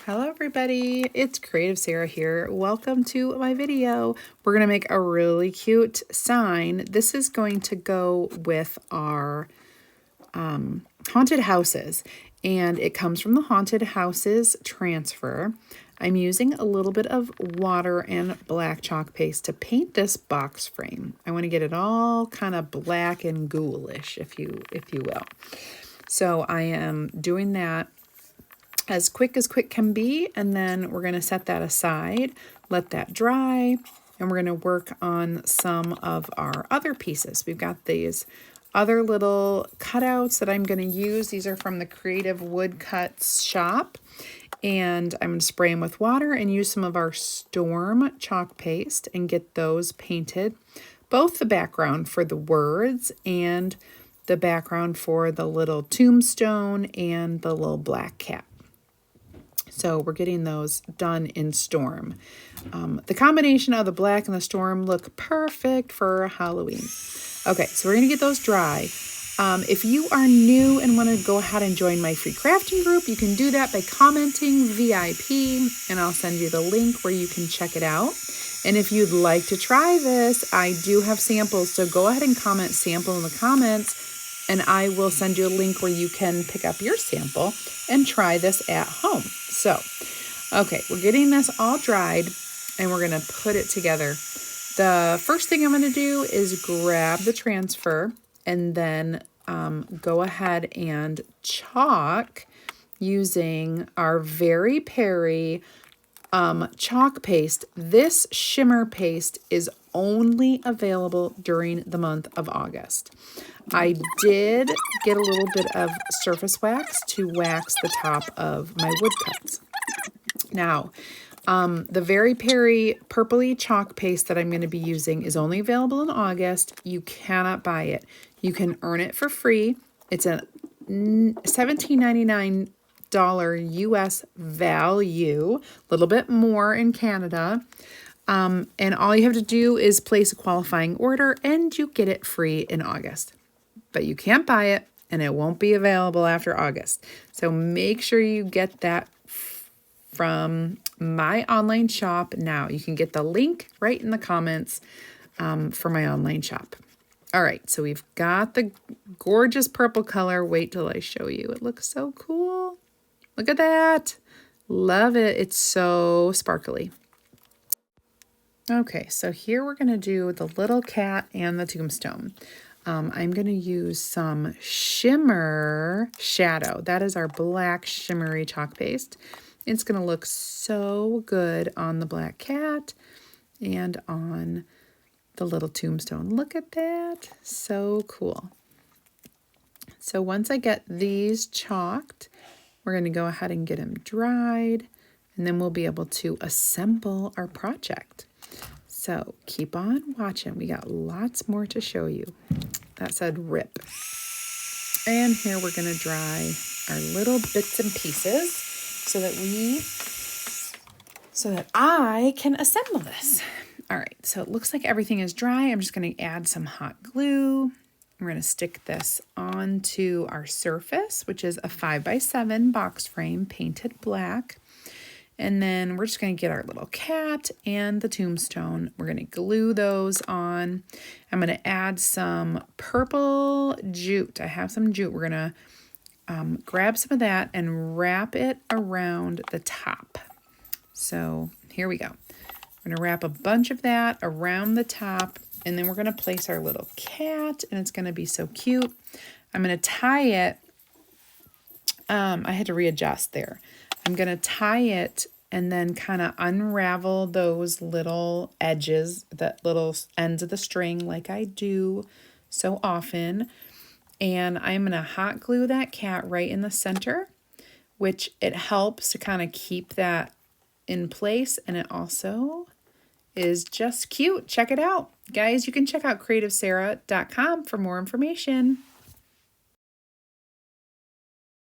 Hello everybody, it's CreativeSarah here. Welcome to my video. We're going to make a really cute sign. This is going to go with our haunted houses, and it comes from the Haunted Houses transfer. I'm using a little bit of water and black chalk paste to paint this box frame. I want to get it all kind of black and ghoulish, if you will. So I am doing that as quick can be, and then we're going to set that aside, let that dry, and we're going to work on some of our other pieces. We've got these other little cutouts that I'm going to use. These are from the CreativeWoodCutsShop, and I'm going to spray them with water and use some of our Storm chalk paste and get those painted, both the background for the words and the background for the little tombstone and the little black cat. So we're getting those done in Storm. The combination of the black and the Storm look perfect for Halloween. Okay, so we're going to get those dry. If you are new and want to go ahead and join my free crafting group, you can do that by commenting VIP, and I'll send you the link where you can check it out. And if you'd like to try this, I do have samples, so go ahead and comment sample in the comments, and I will send you a link where you can pick up your sample and try this at home. So, okay, we're getting this all dried, and we're going to put it together. The first thing I'm going to do is grab the transfer and then go ahead and chalk using our very Peri chalk paste. This shimmer paste is only available during the month of August. I did get a little bit of surface wax to wax the top of my woodcuts. Now, the very Peri purpley chalk paste that I'm going to be using is only available in August. You cannot buy it. You can earn it for free. It's a $17.99 US value, a little bit more in Canada. And all you have to do is place a qualifying order and you get it free in August. But you can't buy it and it won't be available after August. So make sure you get that from my online shop now. You can get the link right in the comments for my online shop. All right, so we've got the gorgeous purple color. Wait till I show you. It looks so cool. Look at that. Love it. It's so sparkly. Okay, so here we're going to do the little cat and the tombstone. I'm going to use some Shimmer shadow. That is our black shimmery chalk paste. It's going to look so good on the black cat and on the little tombstone. Look at that. So cool. So once I get these chalked, we're going to go ahead and get them dried, and then we'll be able to assemble our project. So keep on watching. We got lots more to show you. That said rip. And here we're going to dry our little bits and pieces so that I can assemble this. All right, so it looks like everything is dry. I'm just going to add some hot glue. We're going to stick this onto our surface, which is a 5x7 box frame painted black. And then we're just going to get our little cat and the tombstone. We're going to glue those on. I'm going to add some purple jute. I have some jute. We're going to grab some of that and wrap it around the top. So here we go. We're going to wrap a bunch of that around the top, and then we're going to place our little cat, and it's going to be so cute. I'm going to tie it. I had to readjust there. I'm going to tie it and then kind of unravel those little edges, that little ends of the string like I do so often. And I'm going to hot glue that cat right in the center, which it helps to kind of keep that in place. And it also is just cute. Check it out. Guys, you can check out CreativeSarah.com for more information.